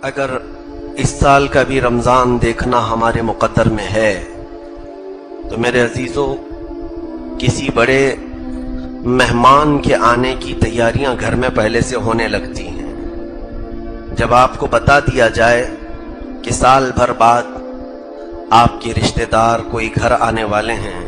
اگر اس سال کا بھی رمضان دیکھنا ہمارے مقدر میں ہے تو میرے عزیزوں، کسی بڑے مہمان کے آنے کی تیاریاں گھر میں پہلے سے ہونے لگتی ہیں۔ جب آپ کو بتا دیا جائے کہ سال بھر بعد آپ کے رشتہ دار کوئی گھر آنے والے ہیں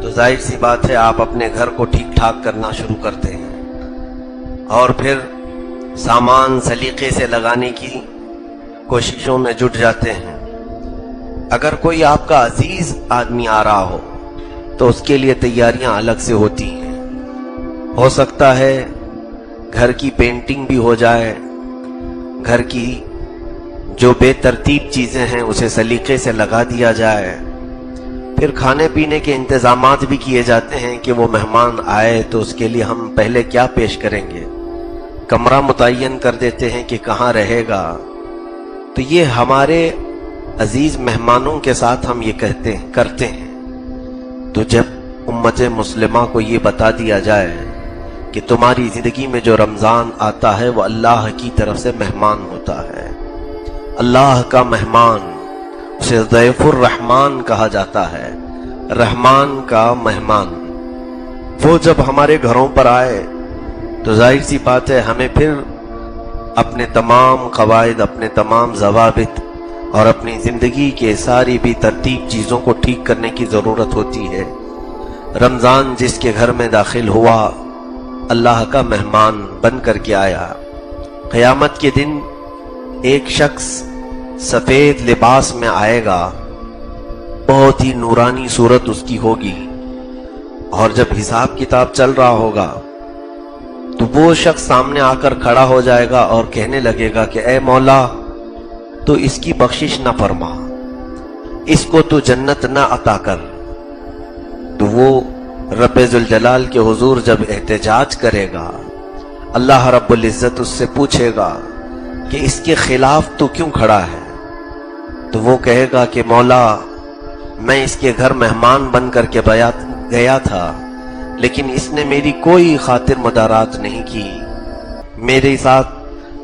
تو ظاہر سی بات ہے آپ اپنے گھر کو ٹھیک ٹھاک کرنا شروع کرتے ہیں اور پھر سامان سلیقے سے لگانے کی کوششوں میں جٹ جاتے ہیں۔ اگر کوئی آپ کا عزیز آدمی آ رہا ہو تو اس کے لیے تیاریاں الگ سے ہوتی ہیں۔ ہو سکتا ہے گھر کی پینٹنگ بھی ہو جائے، گھر کی جو بے ترتیب چیزیں ہیں اسے سلیقے سے لگا دیا جائے، پھر کھانے پینے کے انتظامات بھی کیے جاتے ہیں کہ وہ مہمان آئے تو اس کے لیے ہم پہلے کیا پیش کریں گے، کمرہ متعین کر دیتے ہیں کہ کہاں رہے گا۔ تو یہ ہمارے عزیز مہمانوں کے ساتھ ہم یہ کرتے ہیں۔ تو جب امت مسلمہ کو یہ بتا دیا جائے کہ تمہاری زندگی میں جو رمضان آتا ہے وہ اللہ کی طرف سے مہمان ہوتا ہے، اللہ کا مہمان، اسے ضیف الرحمان کہا جاتا ہے، رحمان کا مہمان، وہ جب ہمارے گھروں پر آئے تو ظاہر سی بات ہے ہمیں پھر اپنے تمام قواعد، اپنے تمام ضوابط اور اپنی زندگی کے ساری بھی ترتیب چیزوں کو ٹھیک کرنے کی ضرورت ہوتی ہے۔ رمضان جس کے گھر میں داخل ہوا اللہ کا مہمان بن کر کے آیا۔ قیامت کے دن ایک شخص سفید لباس میں آئے گا، بہت ہی نورانی صورت اس کی ہوگی، اور جب حساب کتاب چل رہا ہوگا تو وہ شخص سامنے آ کر کھڑا ہو جائے گا اور کہنے لگے گا کہ اے مولا تو اس کی بخشش نہ فرما، اس کو تو جنت نہ عطا کر۔ تو وہ رب ذوالجلال کے حضور جب احتجاج کرے گا، اللہ رب العزت اس سے پوچھے گا کہ اس کے خلاف تو کیوں کھڑا ہے؟ تو وہ کہے گا کہ مولا میں اس کے گھر مہمان بن کر کے گیا تھا، لیکن اس نے میری کوئی خاطر مدارات نہیں کی، میرے ساتھ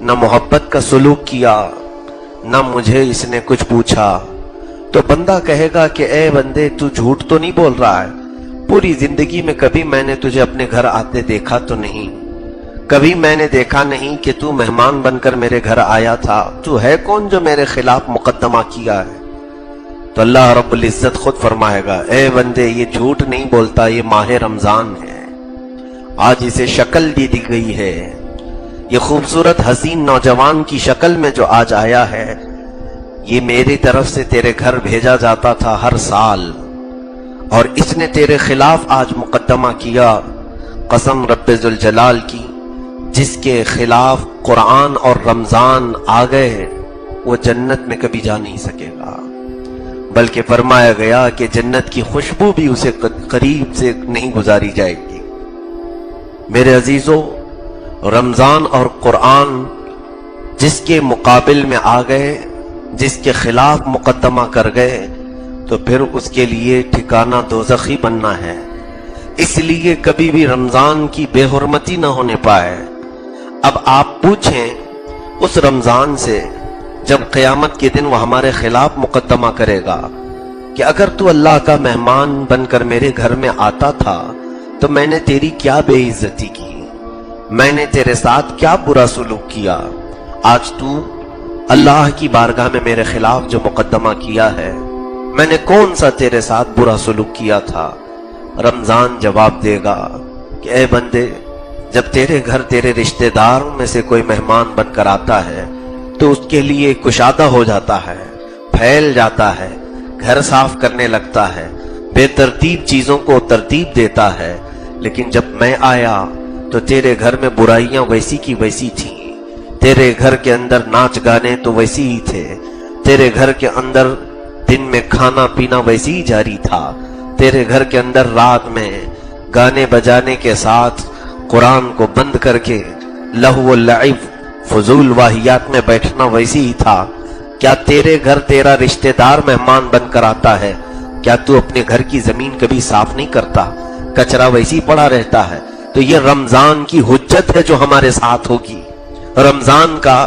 نہ محبت کا سلوک کیا، نہ مجھے اس نے کچھ پوچھا۔ تو بندہ کہے گا کہ اے بندے تو جھوٹ تو نہیں بول رہا ہے، پوری زندگی میں کبھی میں نے تجھے اپنے گھر آتے دیکھا تو نہیں، کبھی میں نے دیکھا نہیں کہ تو مہمان بن کر میرے گھر آیا تھا، تو ہے کون جو میرے خلاف مقدمہ کیا ہے؟ تو اللہ رب العزت خود فرمائے گا اے بندے یہ جھوٹ نہیں بولتا، یہ ماہ رمضان ہے، آج اسے شکل دی گئی ہے، یہ خوبصورت حسین نوجوان کی شکل میں جو آج آیا ہے یہ میری طرف سے تیرے گھر بھیجا جاتا تھا ہر سال، اور اس نے تیرے خلاف آج مقدمہ کیا۔ قسم رب ذوالجلال کی، جس کے خلاف قرآن اور رمضان آ گئے وہ جنت میں کبھی جا نہیں سکے گا، بلکہ فرمایا گیا کہ جنت کی خوشبو بھی اسے قریب سے نہیں گزاری جائے گی۔ میرے عزیزوں، رمضان اور قرآن جس کے مقابل میں آ گئے، جس کے خلاف مقدمہ کر گئے تو پھر اس کے لیے ٹھکانہ دوزخی بننا ہے۔ اس لیے کبھی بھی رمضان کی بے حرمتی نہ ہونے پائے۔ اب آپ پوچھیں اس رمضان سے جب قیامت کے دن وہ ہمارے خلاف مقدمہ کرے گا کہ اگر تو اللہ کا مہمان بن کر میرے گھر میں آتا تھا تو میں نے تیری کیا بے عزتی کی، میں نے تیرے ساتھ کیا برا سلوک کیا، آج تو اللہ کی بارگاہ میں میرے خلاف جو مقدمہ کیا ہے میں نے کون سا تیرے ساتھ برا سلوک کیا تھا؟ رمضان جواب دے گا کہ اے بندے جب تیرے گھر تیرے رشتہ داروں میں سے کوئی مہمان بن کر آتا ہے تو اس کے لیے کشادہ ہو جاتا ہے، پھیل جاتا ہے، گھر صاف کرنے لگتا ہے، بے ترتیب چیزوں کو ترتیب دیتا ہے، لیکن جب میں آیا تو تیرے گھر میں برائیاں ویسی کی ویسی تھیں، تیرے گھر کے اندر ناچ گانے تو ویسی ہی تھے، تیرے گھر کے اندر دن میں کھانا پینا ویسی ہی جاری تھا، تیرے گھر کے اندر رات میں گانے بجانے کے ساتھ قرآن کو بند کر کے لہو و لعب فضول واہیات میں بیٹھنا ویسی ہی تھا۔ کیا تیرے گھر تیرا رشتہ دار مہمان بن کر آتا ہے، کیا تو اپنے گھر کی زمین کبھی صاف نہیں کرتا، کچرا ویسی پڑا رہتا ہے؟ تو یہ رمضان کی حجت ہے جو ہمارے ساتھ ہوگی، رمضان کا